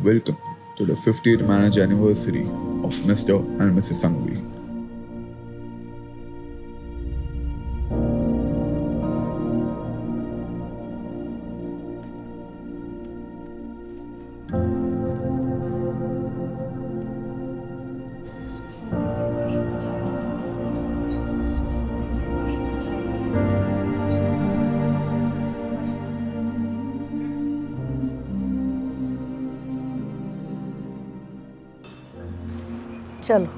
Welcome to the 50th marriage anniversary of Mr. and Mrs. Sanghvi. चलो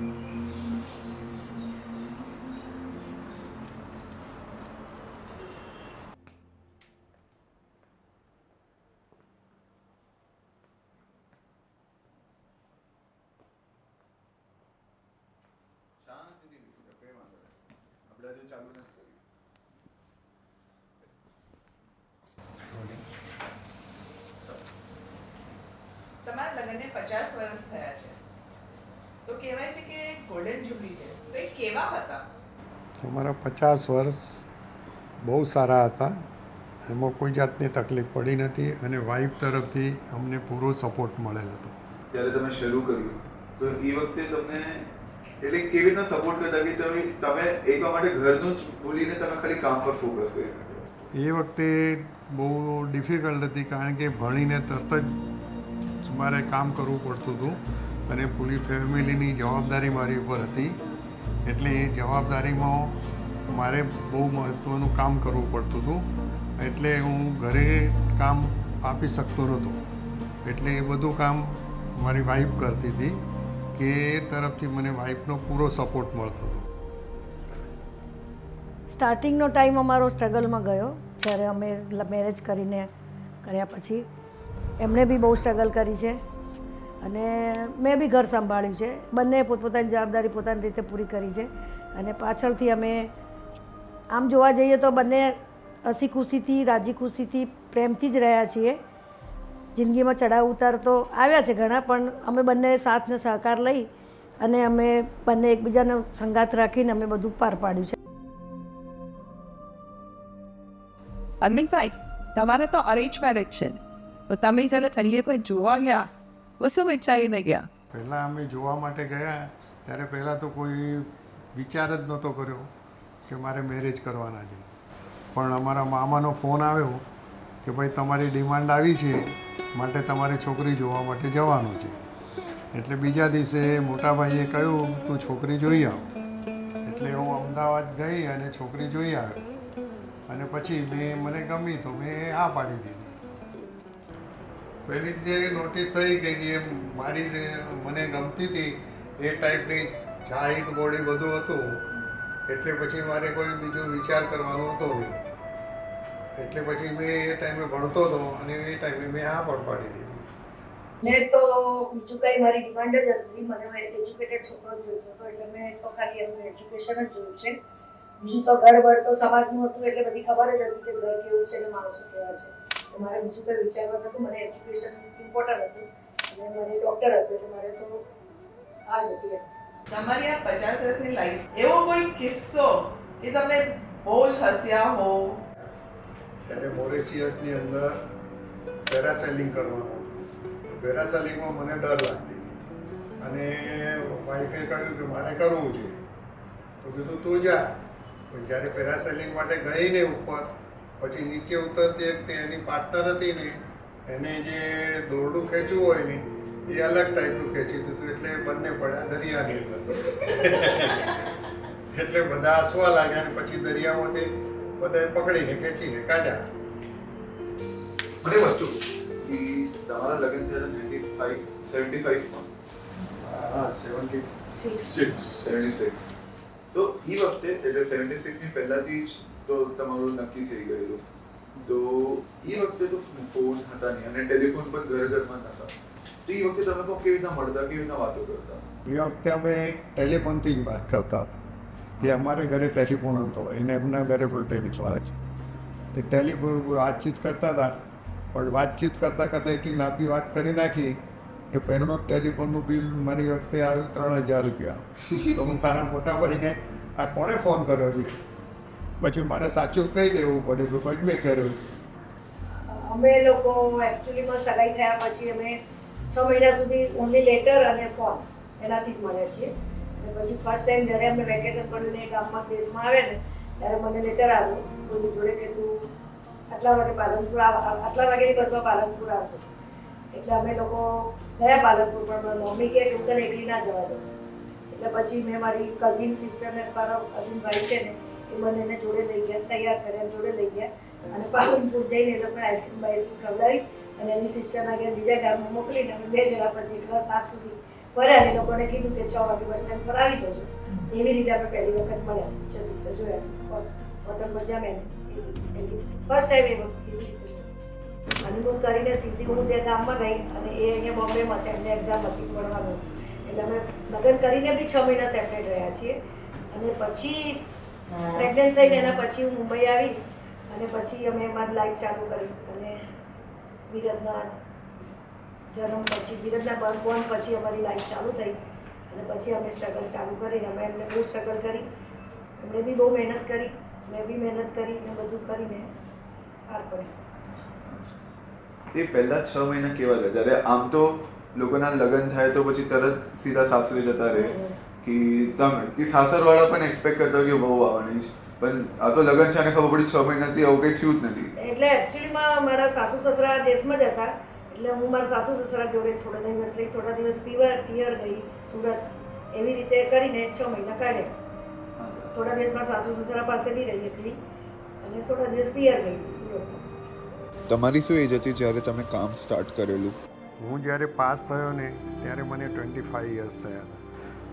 તમારા લગ્નને 50 વર્ષ થયા છે તો કહેવાય છે કે ગોલ્ડન જ્યુબલી છે તો એ કેવા હતા? અમારા 50 વર્ષ બહુ સારા હતા. એમાં કોઈ જાતની તકલીફ પડી નથી અને વાઈફ તરફથી અમને પૂરો સપોર્ટ મળેલ હતો. જ્યારે તમે શરૂ કર્યું તો એ વખતે તમને એટલે કેવી રીતના સપોર્ટ કરતા કે તમે એકવાર માટે ઘરનું જ ભૂલીને તમે ખાલી કામ પર ફોકસ કરી શકો? એ વખતે બહુ ડિફિકલ્ટ હતી કારણ કે ભણીને તરત જ મારે કામ કરવું પડતું હતું અને પૂરી ફેમિલીની જવાબદારી મારી ઉપર હતી. એટલે એ જવાબદારીમાં મારે બહુ મહત્ત્વનું કામ કરવું પડતું હતું. એટલે હું ઘરે કામ આપી શકતો નહોતો. એટલે એ બધું કામ મારી વાઈફ કરતી હતી કે એ તરફથી મને વાઈફનો પૂરો સપોર્ટ મળતો હતો. સ્ટાર્ટિંગનો ટાઈમ અમારો સ્ટ્રગલમાં ગયો જ્યારે અમે મેરેજ કર્યા પછી એમણે બી બહુ સ્ટ્રગલ કરી છે અને મેં બી ઘર સંભાળ્યું છે. બંને પોતપોતાની જવાબદારી પોતાની રીતે પૂરી કરી છે અને પાછળથી અમે આમ જોવા જઈએ તો બંને હસી ખુશીથી રાજી ખુશીથી પ્રેમથી જ રહ્યા છીએ. જિંદગીમાં ચડાવ ઉતાર તો આવ્યા છે ઘણા, પણ અમે બંને સાથ ને સહકાર લઈ અને અમે બંને એકબીજાનો સંગાથ રાખીને અમે બધું પાર પાડ્યું છે. અરવિંદભાઈ, તમારે તો અરેન્જ મેરેજ છે તો તમે જ્યારે થઈએ કોઈ જોવા ગયા તો શું વિચારીને ગયા? પહેલાં અમે જોવા માટે ગયા ત્યારે પહેલાં તો કોઈ વિચાર જ નહોતો કર્યો કે મારે મેરેજ કરવાના છે. પણ અમારા મામાનો ફોન આવ્યો કે ભાઈ તમારી ડિમાન્ડ આવી છે માટે તમારે છોકરી જોવા માટે જવાનું છે. એટલે બીજા દિવસે મોટાભાઈએ કહ્યું તું છોકરી જોઈ આવ. એટલે હું અમદાવાદ ગઈ અને છોકરી જોઈ આવ્યો અને પછી મને ગમી તો મેં આ પાડી દીધી. પહેલી જે નોટિસ થઈ કે જે મને ગમતી હતી એ ટાઈપની હાઈટ બોડી બધું હતું. એટલે પછી મારે કોઈ બીજો વિચાર કરવાનો હતો નહીં. એટલે પછી મેં એ ટાઈમે ભણતો હતો અને એ ટાઈમે મેં આ પણ પાડી દીધી. મેં તો બીજું કંઈ મારી ડિમાન્ડ જ હતી. મને એજ્યુકેટેડ છોકરો જોઈતો હતો એટલે મેં તો ખાલી એમનું એજ્યુકેશન જ જોયું છે. બીજું તો ઘર બર તો સમાજનું હતું એટલે બધી ખબર જ હતી કે ઘર કેવું છે ને માણસો કેવા છે. તો મારે બીજું કંઈ વિચારવા નહોતું. મને એજ્યુકેશન ઇમ્પોર્ટન્ટ હતું અને મારે ડૉક્ટર હતું એટલે મારે તો આ જ હતી. તમારી આ 50 વર્ષની લાઈફ એવો કોઈ કિસ્સો કે તમે બહુ જ હસ્યા હો? ત્યારે મોરેશિયસની અંદર પેરાસેલિંગ કરવાનું હતું. તો પેરાસેલિંગમાં મને ડર લાગતી હતી અને વાઈફે કહ્યું કે મારે કરવું છે. તો કીધું તું જા. પણ જ્યારે પેરાસેલિંગ માટે ગઈ ને ઉપર પછી નીચે ઉતરતી વખતે એની પાર્ટનર હતી ને એને જે દોરડું ખેંચવું હોય ને એ અલગ ટાઈપનું ખેંચી દીધું એટલે બંને પડ્યા દરિયાની અંદર. એટલે બધા હસવા લાગ્યા અને પછી દરિયામાંથી બધાએ પકડીને ખેંચીને કાઢ્યા. મને વસ્તુ કે તમારા લગ્ન થયા 75 હા 76. તો એ વખતે એટલે 76 ની પહેલાથી જ તો તમારું નક્કી થઈ ગયેલું. તો એ વખતે તો ફોન હતા નહીં અને ટેલિફોન પર ઘરમાં નહોતા. તો એ વખતે તમે કેવી રીતના મળતા, કેવી રીતના વાતો કરતા? એ વખતે અમે ટેલિફોનથી જ વાત કરતા હતા કે અમારે ઘરે ટેલિફોન હતો એને એમના ઘરે પણ ટેલિફોન છે. તે ટેલિફોન વાતચીત કરતા હતા પણ વાતચીત કરતાં કરતાં એટલી લાંબી વાત કરી નાખી કે પહેલું ટેલિફોનનું બિલ મારી વખતે આવ્યું 3000 રૂપિયા. તો હું તારા મોટા ભાઈને આ કોણે ફોન કર્યો છે? પછી મારે સાચું કહી દેવું પડે કે કંઈક મેં કર્યું. અમે લોકો એકચ્યુઅલીમાં સગાઈ થયા પછી અમે 6 મહિના સુધી ઓનલી લેટર અને ફોન એનાથી જ મળ્યા છીએ. અને પછી ફર્સ્ટ ટાઈમ જ્યારે અમને વેકેશન પડ્યું ને ગામમાં દેશમાં આવે ને ત્યારે મને લેટર આવ્યું કોઈની જોડે કે તું આટલા વાગે પાલનપુર આટલા વાગ્યાની બસમાં પાલનપુર આવશે. એટલે અમે લોકો ગયા પાલનપુર, પણ મમ્મી કહે કે હું તને એકલી ના જવા દઉં. એટલે પછી મેં મારી કઝિન સિસ્ટરને, મારો કઝિન ભાઈ છે ને એ બંનેને જોડે લઈ ગયા, તૈયાર કર્યા, જોડે લઈ ગયા અને પાલનપુર જઈને એ લોકોને આઈસ્ક્રીમ ખવડાવી અને એની સિસ્ટરના ઘેર બીજા ગામમાં મોકલીને અમે 2 જણા પછી એકલા 7 સુધી ફર્યા. એ લોકોને કીધું કે 6 વાગે બસ સ્ટેન્ડ પર આવી જજો. એવી રીતે આપણે પહેલી વખત મળ્યા, પિક્ચર જોયા, હોટલ પર જમ્યા. ફર્સ્ટ ટાઈમ એવી રીતે હનીમૂન કરીને સીધી હું ત્યાં ગામમાં ગઈ અને એ અહીંયા બોમ્બેમાં હતા, એમને એક્ઝામ હતી ભણવાનું. એટલે અમે લગ્ન કરીને બી 6 મહિના સેપરેટ રહ્યા છીએ. અને પછી પ્રેગ્નન્ટ થઈને એના પછી હું મુંબઈ આવી અને પછી અમે મારી લાઈફ ચાલુ કરી. અને વિરદના જન્મ પછી, વિરદના બોર્ન પછી અમારી લાઈફ ચાલુ થઈ અને પછી અમે સ્ટ્રગલ ચાલુ કરીને અમે એમને બહુ સ્ટ્રગલ કરી. એમણે બી બહુ મહેનત કરી, મેં બી મહેનત કરી ને બધું કરીને પાર પડી. એ પહેલા 6 મહિના કેવા હતા જ્યારે આમ તો લોકોના લગ્ન થાય તો પછી તરત સીધા સાસરે જતા રહે કે સાસરવાળા પણ એક્સપેક્ટ કરતા હોય કે બહુ આવવાની છે, પણ આ તો લગ્ન છે અને ખબર પડી 6 મહિનાથી આવું કંઈ થયું જ નથી. એટલે એકચ્યુઅલીમાં મારા સાસુ સસરા દેશમાં જ હતા. એટલે હું મારા સાસુ સસરા જોડે થોડા દિવસ રહી, થોડા દિવસ પિયર ગઈ સુરત. એવી રીતે કરીને 6 મહિના કાઢ્યા. થોડા દિવસ મારા સાસુ સસરા પાસે બી રહી એકલી અને થોડા દિવસ પિયર ગઈ સુરત. તમારી શું એજ હતી જ્યારે તમે કામ સ્ટાર્ટ કરેલું? હું જ્યારે પાસ થયો ને ત્યારે મને 25 યર્સ થયા હતા.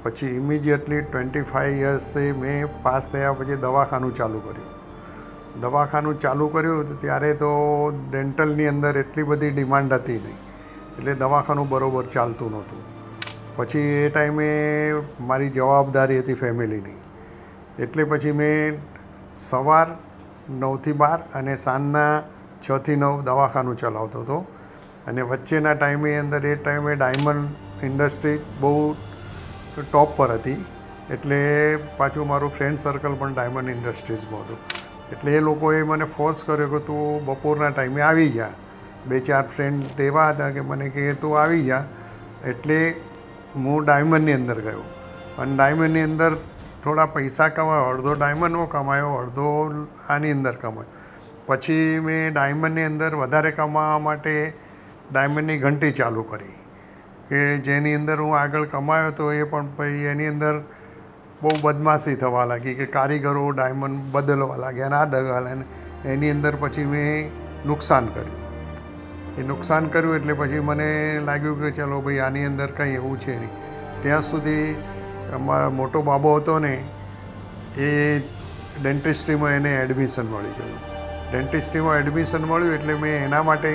પછી ઇમિડિયેટલી 25 યર્સે મેં પાસ થયા પછી દવાખાનું ચાલુ કર્યું. દવાખાનું ચાલુ કર્યું ત્યારે તો ડેન્ટલની અંદર એટલી બધી ડિમાન્ડ હતી નહીં, એટલે દવાખાનું બરાબર ચાલતું નહોતું. પછી એ ટાઈમે મારી જવાબદારી હતી ફેમિલીની, એટલે પછી મેં સવાર 9 થી 12 અને સાંજના 6 થી 9 દવાખાનું ચલાવતો હતો. અને વચ્ચેના ટાઈમે અંદર એ ટાઈમે ડાયમંડ ઇન્ડસ્ટ્રી બહુ ટોપ પર હતી, એટલે પાછું મારું ફ્રેન્ડ સર્કલ પણ ડાયમંડ ઇન્ડસ્ટ્રીઝમાં હતું. એટલે એ લોકોએ મને ફોર્સ કર્યો કે તું બપોરના ટાઈમે આવી જા. 2-4 ફ્રેન્ડ એવા હતા કે મને કે તું આવી જા. એટલે હું ડાયમંડની અંદર ગયો અને ડાયમંડની અંદર થોડા પૈસા કમાયો, અડધો ડાયમંડનો કમાયો, અડધો આની અંદર કમાયો. પછી મેં ડાયમંડની અંદર વધારે કમાવા માટે ડાયમંડની ઘંટી ચાલુ કરી કે જેની અંદર હું આગળ કમાયો તો એ પણ પછી એની અંદર બહુ બદમાશી થવા લાગી કે કારીગરો ડાયમંડ બદલવા લાગ્યા અને આ દગાલ. એની અંદર પછી મેં નુકસાન કર્યું. એ નુકસાન કર્યું એટલે પછી મને લાગ્યું કે ચલો ભાઈ આની અંદર કંઈ એવું છે નહીં. ત્યાં સુધી અમારો મોટો બાબો હતો ને એ ડેન્ટિસ્ટ્રીમાં એને એડમિશન મળી ગયું. ડેન્ટિસ્ટ્રીમાં એડમિશન મળ્યું એટલે મેં એના માટે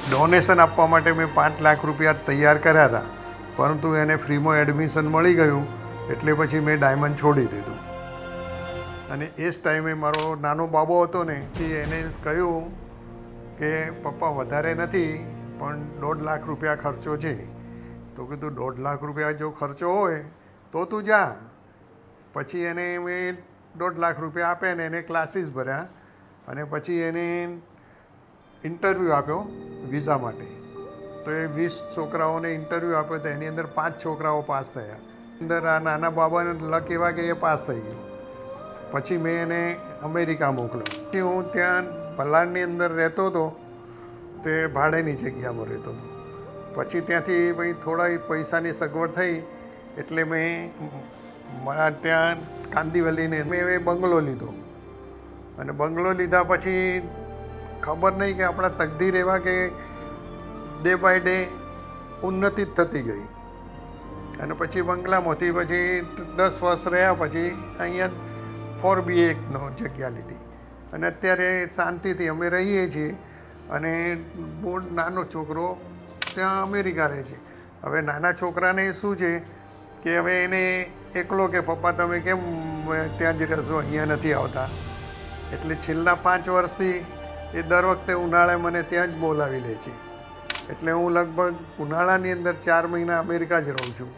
ડોનેશન આપવા માટે મેં 5 લાખ રૂપિયા તૈયાર કર્યા હતા, પરંતુ એને ફ્રીમાં એડમિશન મળી ગયું એટલે પછી મેં ડાયમંડ છોડી દીધું. અને એ જ ટાઈમે મારો નાનો બાબો હતો ને કે એને કહ્યું કે પપ્પા વધારે નથી પણ 1.5 લાખ રૂપિયા ખર્ચો છે. તો કીધું 1.5 લાખ રૂપિયા જો ખર્ચો હોય તો તું જા. પછી એને મેં 1.5 લાખ રૂપિયા આપ્યા ને એને ક્લાસીસ ભર્યા અને પછી એને ઇન્ટરવ્યૂ આપ્યો વિઝા માટે. તો એ 20 છોકરાઓને ઇન્ટરવ્યૂ આપ્યો તો એની અંદર 5 છોકરાઓ પાસ થયા. અંદર આ નાના બાબાને લક એવા કે એ પાસ થઈ ગયો. પછી મેં એને અમેરિકા મોકલ્યો. પછી હું ત્યાં પલાણની અંદર રહેતો હતો, તે ભાડેની જગ્યામાં રહેતો હતો. પછી ત્યાંથી ભાઈ થોડા પૈસાની સગવડ થઈ એટલે મેં મારા ત્યાં કાંદીવલીને મેં એ બંગલો લીધો. અને બંગલો લીધા પછી ખબર નહીં કે આપણા તકદીર એવા કે ડે બાય ડે ઉન્નતિ જ થતી ગઈ. અને પછી બંગલામાંથી પછી 10 વર્ષ રહ્યા પછી અહીંયા 4BHK જગ્યા લીધી અને અત્યારે શાંતિથી અમે રહીએ છીએ. અને બહુ નાનો છોકરો ત્યાં અમેરિકા રહે છે. હવે નાના છોકરાને શું છે કે હવે એને એકલો કે પપ્પા તમે કેમ ત્યાં જ રહેશો, અહીંયા નથી આવતા. એટલે છેલ્લા 5 વર્ષથી એ દર વખતે ઉનાળે મને ત્યાં જ બોલાવી લે છે. એટલે હું લગભગ ઉનાળાની અંદર 4 મહિના અમેરિકા જ રહું છું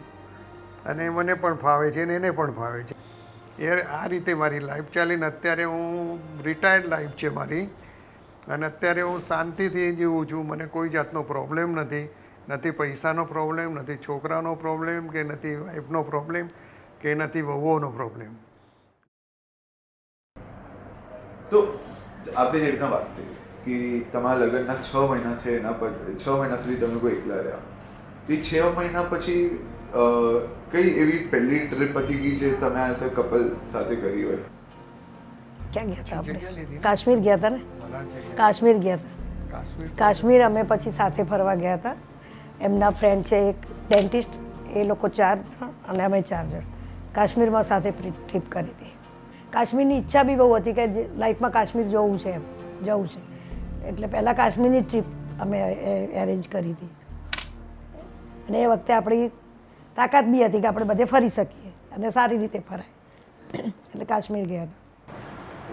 અને મને પણ ફાવે છે અને એને પણ ફાવે છે. એ આ રીતે મારી લાઈફ ચાલીને અત્યારે હું રિટાયર્ડ લાઈફ છે મારી. અને અત્યારે હું શાંતિથી જીવું છું. મને કોઈ જાતનો પ્રોબ્લેમ નથી પૈસાનો પ્રોબ્લેમ, નથી છોકરાનો પ્રોબ્લેમ, કે નથી વાઈફનો પ્રોબ્લેમ, કે નથી વહુઓનો પ્રોબ્લેમ. તો આપણે જે રીતના વાત થઈ કે તમારા લગ્નના 6 મહિના થયા, એના પછી 6 મહિના સુધી તમે કોઈ એકલા રહ્યા, તો એ 6 મહિના પછી કઈ એવી પહેલી ટ્રીપ હતી કે જે તમે એઝ અ કપલ સાથે કરી હોય? ક્યાં ગયા હતા જગ્યા આપણે? લીધી ને? કાશ્મીર ગયા હતા ને, મલાડ જગ્યાએ. કાશ્મીર ગયા હતા. કાશ્મીર અમે પછી સાથે ફરવા ગયા હતા. એમના ફ્રેન્ડ છે એક ડેન્ટિસ્ટ, એ લોકો 4 જણ અને અમે 4 જણ કાશ્મીરમાં સાથે ટ્રીપ કરી હતી. કાશ્મીરની ઈચ્છા બી બહુ હતી કે લાઈફમાં કાશ્મીર જવું છે, એટલે પહેલાં કાશ્મીરની ટ્રીપ અમે એરેન્જ કરી હતી. અને એ વખતે આપણી તાકાત બી હતી કે આપણે બધે ફરી શકીએ અને સારી રીતે ફરાય, એટલે કાશ્મીર ગયા હતા.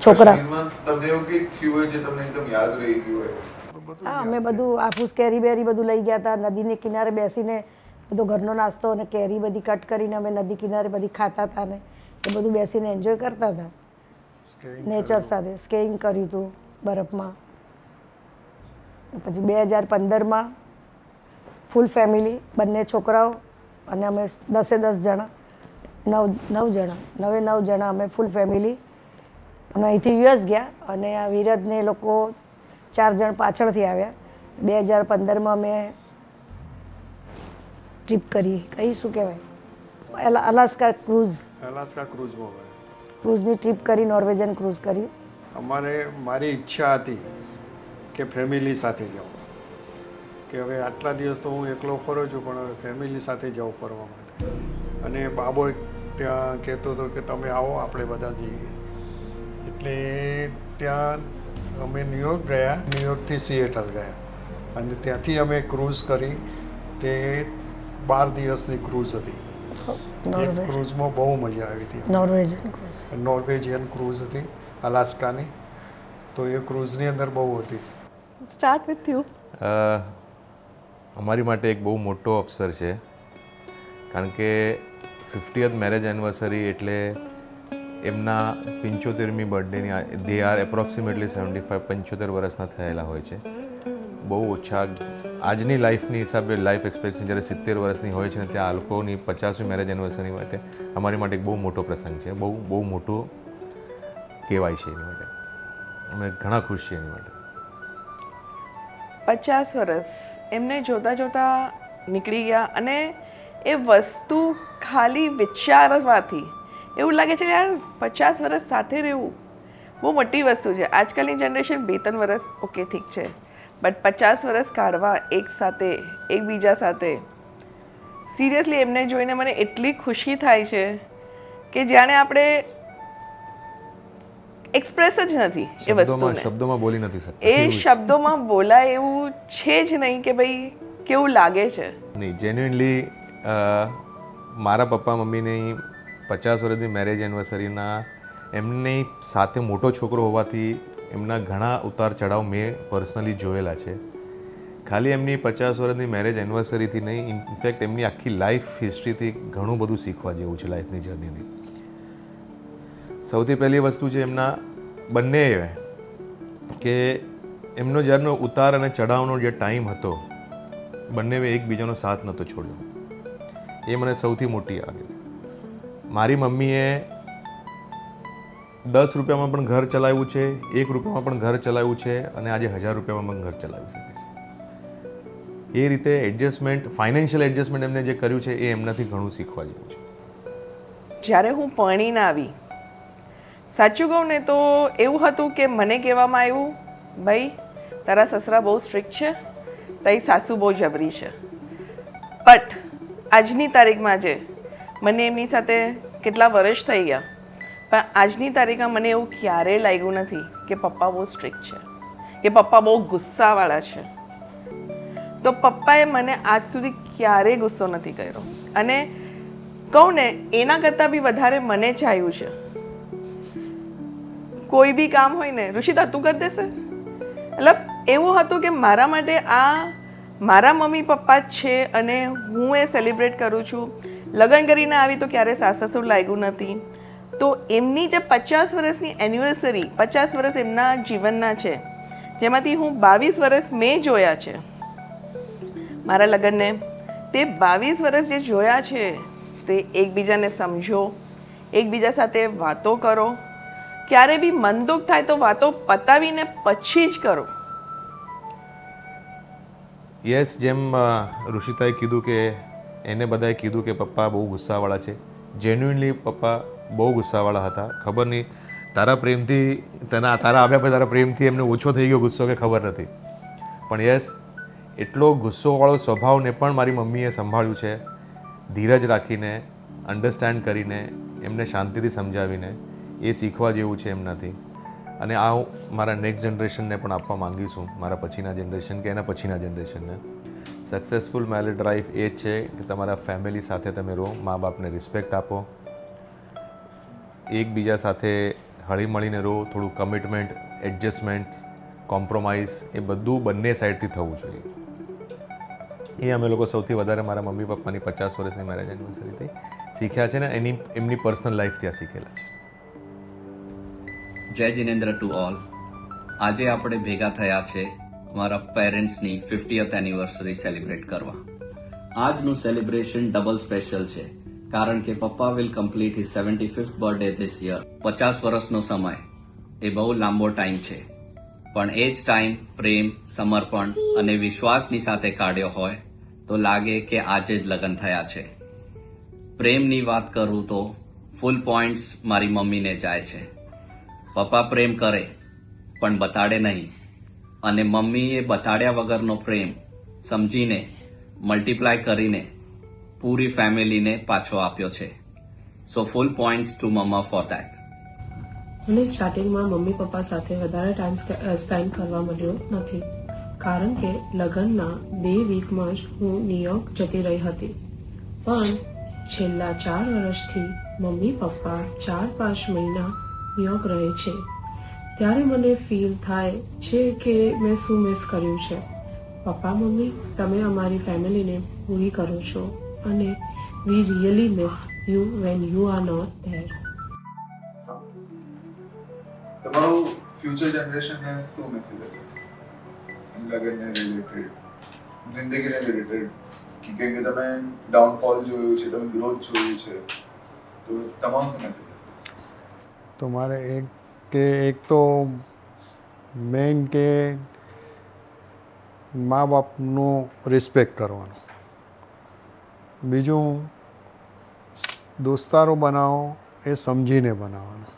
છોકરા કાશ્મીરમાં તમને એવું કંઈક થયું હોય જે તમને એકદમ યાદ રહી ગયું હોય? હા, અમે બધું આફૂસ કેરી બેરી બધું લઈ ગયા હતા. નદીને કિનારે બેસીને બધો ઘરનો નાસ્તો અને કેરી બધી કટ કરીને અમે નદી કિનારે બધી ખાતા હતા ને એ બધું બેસીને એન્જોય કરતા હતા. નેચર સાથે સ્કેઇંગ કર્યું હતું બરફમાં. પછી 2015માં ફૂલ ફેમિલી, બંને છોકરાઓ અને અમે 10 જણા, 9 જણા અમે ફૂલ ફેમિલી અમે અહીંથી યુએસ ગયા. અને આ વિરાજને એ લોકો 4 જણ પાછળથી આવ્યા. 2015માં અમે ટ્રીપ કરી, કઈ શું કહેવાય, અલાસ્કા ક્રૂઝની ટ્રીપ કરી, નોર્વેજિયન ક્રૂઝ કરી. મારી ઈચ્છા હતી કે ફેમિલી સાથે જાઉં, કે હવે આટલા દિવસ તો હું એકલો ફરું છું, પણ હવે ફેમિલી સાથે જાઉં ફરવા માટે. અને બાબો ત્યાં કહેતો હતો કે તમે આવો આપણે બધા જઈએ. એટલે ત્યાં અમે ન્યુયોર્ક ગયા, ન્યુયોર્કથી સિએટલ ગયા અને ત્યાંથી અમે ક્રૂઝ કરી. તે 12 દિવસની ક્રૂઝ હતી. એ ક્રૂઝમાં બહુ મજા આવી હતી. નોર્વેજિયન ક્રૂઝ હતી અલાસ્કાની. તો એ ક્રૂઝની અંદર બહુ હતી. Start with you. અમારી માટે એક બહુ મોટો અવસર છે, કારણ કે 50th મેરેજ એનિવર્સરી એટલે એમના 75મી બર્થડેની, દે આર એપ્રોક્સિમેટલી 75 વર્ષના થયેલા હોય છે. બહુ ઓછા આજની લાઈફની હિસાબે લાઈફ એક્સપેક્ટન્સી જ્યારે 70 વર્ષની હોય છે ને, ત્યાં આ લોકોની 50મી મેરેજ એનિવર્સરી માટે અમારી માટે એક બહુ મોટો પ્રસંગ છે. બહુ મોટું કહેવાય છે એની માટે. અમે ઘણા ખુશ છીએ એની માટે. 50 વર્ષ એમને જોતાં જોતાં નીકળી ગયા અને એ વસ્તુ ખાલી વિચારવાથી એવું લાગે છે કે યાર 50 વર્ષ સાથે રહેવું બહુ મોટી વસ્તુ છે. આજકાલની જનરેશન 2-3 વર્ષ ઓકે ઠીક છે, બટ 50 વર્ષ કાઢવા એક સાથે, એકબીજા સાથે, સિરિયસલી એમને જોઈને મને એટલી ખુશી થાય છે કે જાણે આપણે એક્સપ્રેસ જ નથી એ વસ્તુને, શબ્દોમાં બોલી નથી શકતા. એ શબ્દોમાં બોલાય એવું છે જ નહીં કે ભાઈ કેવું લાગે છે. નહીં, જેન્યુઇનલી મારા પપ્પા મમ્મીની 50 વર્ષની મેરેજ એનિવર્સરીના એમની સાથે મોટો છોકરો હોવાથી એમના ઘણા ઉતાર ચઢાવ મેં પર્સનલી જોયેલા છે. ખાલી એમની 50 વર્ષની મેરેજ એનિવર્સરીથી નહીં, ઇનફેક્ટ એમની આખી લાઈફ હિસ્ટ્રીથી ઘણું બધું શીખવા જેવું છે લાઈફની જર્નીની. સૌથી પહેલી વસ્તુ છે એમના બંને કે એમનો જ્યારનો ઉતાર અને ચઢાવનો જે ટાઈમ હતો, બંને એકબીજાનો સાથ નહોતો છોડ્યો. એ મને સૌથી મોટી આવી. મારી મમ્મીએ 10 રૂપિયામાં પણ ઘર ચલાવ્યું છે, 1 રૂપિયામાં પણ ઘર ચલાવ્યું છે અને આજે 1000 રૂપિયામાં પણ ઘર ચલાવી શકે છે. એ રીતે એડજસ્ટમેન્ટ, ફાઇનાન્શિયલ એડજસ્ટમેન્ટ એમને જે કર્યું છે એ એમનાથી ઘણું શીખવા જેવું છે. જ્યારે હું પરણીને આવી, સાચું કહું ને તો એવું હતું કે મને કહેવામાં આવ્યું, ભાઈ તારા સસરા બહુ સ્ટ્રિક્ટ છે, તારી સાસુ બહુ જબરી છે. બટ આજની તારીખમાં જે મને એમની સાથે કેટલા વર્ષ થઈ ગયા, પણ આજની તારીખમાં મને એવું ક્યારેય લાગ્યું નથી કે પપ્પા બહુ સ્ટ્રિક્ટ છે, કે પપ્પા બહુ ગુસ્સાવાળા છે. તો પપ્પાએ મને આજ સુધી ક્યારેય ગુસ્સો નથી કર્યો. અને કહું ને એના કરતાં બી વધારે મને ચાહ્યું છે. કોઈ બી કામ હોય ને, ઋષિતા તું કરી દેશે, મતલબ એવું હતું કે મારા માટે આ મારા મમ્મી પપ્પા જ છે અને હું એ સેલિબ્રેટ કરું છું. લગ્ન કરીને આવી તો ક્યારે સાસ સસુર લાગ્યું નથી. તો એમની જે 50 વર્ષની એનિવર્સરી, 50 વર્ષ એમના જીવનના છે, જેમાંથી હું 22 વર્ષ મેં જોયા છે મારા લગ્નને. તે 22 વર્ષ જે જોયા છે તે એકબીજાને સમજો, એકબીજા સાથે વાતો કરો, ક્યારે બી મન દુઃખ થાય તો વાતો પતાવીને પછી જ કરો. યસ, જેમ ઋષિતાએ કીધું કે એને બધાએ કીધું કે પપ્પા બહુ ગુસ્સાવાળા છે. જેન્યુઇનલી પપ્પા બહુ ગુસ્સાવાળા હતા. ખબર નહીં તારા પ્રેમથી તારા આવ્યા પછી તારા પ્રેમથી એમને ઓછો થઈ ગયો ગુસ્સો કે ખબર નથી. પણ યસ, એટલો ગુસ્સોવાળો સ્વભાવને પણ મારી મમ્મીએ સંભાળ્યું છે, ધીરજ રાખીને, અન્ડરસ્ટેન્ડ કરીને, એમને શાંતિથી સમજાવીને. એ શીખવા જેવું છે એમનાથી. અને આ હું મારા નેક્સ્ટ જનરેશનને પણ આપવા માંગીશું, મારા પછીના જનરેશન કે એના પછીના જનરેશનને. સક્સેસફુલ મેરિડ લાઈફ એ જ છે કે તમારા ફેમિલી સાથે તમે રહો, મા બાપને રિસ્પેક્ટ આપો, એકબીજા સાથે હળીમળીને રહો, થોડું કમિટમેન્ટ, એડજસ્ટમેન્ટ, કોમ્પ્રોમાઇઝ એ બધું બંને સાઈડથી થવું જોઈએ. એ અમે લોકો સૌથી વધારે મારા મમ્મી પપ્પાની 50 વર્ષની મેરેજ એનિવર્સરીથી શીખ્યા છે ને એમની પર્સનલ લાઈફ ત્યાં શીખેલા છે. જય જિનેન્દ્ર ટુ ઓલ. આજે આપણે ભેગા થયા છે અમારા પેરેન્ટ્સની 50th એનિવર્સરી સેલિબ્રેટ કરવા. આજનું સેલિબ્રેશન ડબલ સ્પેશિયલ છે કારણ કે પપ્પા will complete his 75th birthday this year. 50 વર્ષનો સમય એ બહુ લાંબો ટાઈમ છે, પણ એ જ ટાઈમ પ્રેમ, સમર્પણ અને વિશ્વાસની સાથે કાઢ્યો હોય તો લાગે કે આજે જ લગ્ન થયા છે. પ્રેમની વાત કરું તો ફૂલ પોઈન્ટ્સ મારી મમ્મીને જાય છે. પપ્પા પ્રેમ કરે પણ બતાડે નહીં, અને મમ્મીએ બતાડ્યા વગરનો પ્રેમ સમજીને મલ્ટીપ્લાય કરીને પૂરી ફેમિલીને પાછો આપ્યો છે. So full points to mamma for that. મને સ્ટાર્ટિંગમાં મમ્મી પપ્પા સાથે વધારે ટાઈમ સ્પેન્ડ કરવા મળ્યો નથી કારણ કે લગ્નના 2 વીકમાં જ હું ન્યુયોર્ક જતી રહી હતી. પણ છેલ્લા 4 વર્ષથી મમ્મી પપ્પા 4-5 મહિના ન્યુયોર્ક રહે છે. ત્યારે મને ફીલ થાય છે કે મેં શું મિસ કર્યું છે. પપ્પા મમ્મી, તમે અમારી ફેમિલીને પૂરી કરો છો અને we really miss you when you are not there. તમારું ફ્યુચર જનરેશનને શું મેસેજ હશે લગ્નને રિલેટેડ, જિંદગીને રિલેટેડ? કેમ કે તમે ડાઉનફોલ જોયું છે, તમે ગ્રોથ જોયું છે, તો તમારો શું મેસેજ હશે? તો મારે એક તો મેઇન કે મા બાપનું રિસ્પેક્ટ કરવાનું. બીજું, દોસ્તારો બનાવો એ સમજીને બનાવવાનો,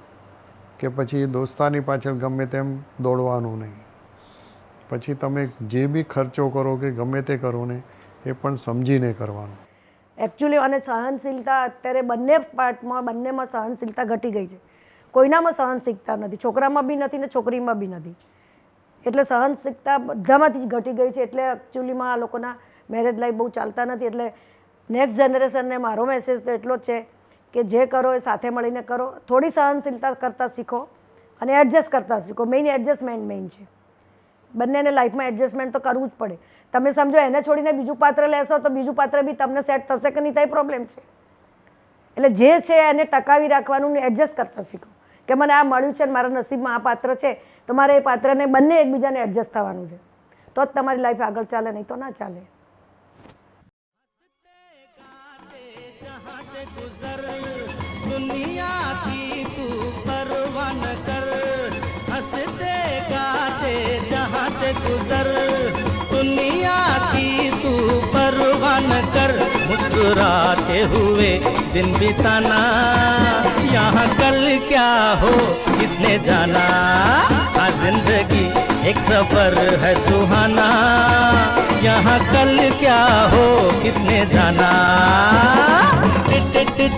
કે પછી દોસ્તારની પાછળ ગમે તેમ દોડવાનું નહીં. પછી તમે જે બી ખર્ચો કરો કે ગમે તે કરો ને એ પણ સમજીને કરવાનું. એકચ્યુઅલી અને સહનશીલતા અત્યારે બંને બંનેમાં સહનશીલતા ઘટી ગઈ છે. કોઈનામાં સહનશીલતા નથી, છોકરામાં બી નથી ને છોકરીમાં બી નથી. એટલે સહનશીલતા બધામાંથી જ ઘટી ગઈ છે. એટલે એકચ્યુઅલીમાં આ લોકોના મેરેજ લાઈફ બહુ ચાલતા નથી. એટલે નેક્સ્ટ જનરેશનને મારો મેસેજ તો એટલો જ છે કે જે કરો એ સાથે મળીને કરો, થોડી સહનશીલતા કરતાં શીખો અને એડજસ્ટ કરતાં શીખો. મેઇન એડજસ્ટમેન્ટ મેઇન છે. બંનેને લાઈફમાં એડજસ્ટમેન્ટ તો કરવું જ પડે. તમે સમજો એને છોડીને બીજું પાત્ર લેશો તો બીજું પાત્ર બી તમને સેટ થશે કે નહીં થાય પ્રોબ્લેમ છે. એટલે જે છે એને ટકાવી રાખવાનું ને એડજસ્ટ કરતાં શીખો કે મને આ મળ્યું છે ને મારા નસીબમાં આ પાત્ર છે તો મારે એ પાત્રને બંને એકબીજાને એડજસ્ટ થવાનું છે, તો જ તમારી લાઈફ આગળ ચાલે, નહીં તો ના ચાલે. दुनिया की तू परवाह न कर, हंसते गाते जहाँ से गुजर. दुनिया की तू परवाह न कर, मुस्कुराते हुए दिन बिताना. यहाँ कल क्या हो किसने जाना, आ जिंदगी एक सफर है सुहाना. यहाँ कल क्या हो किसने जाना. Tit tit tit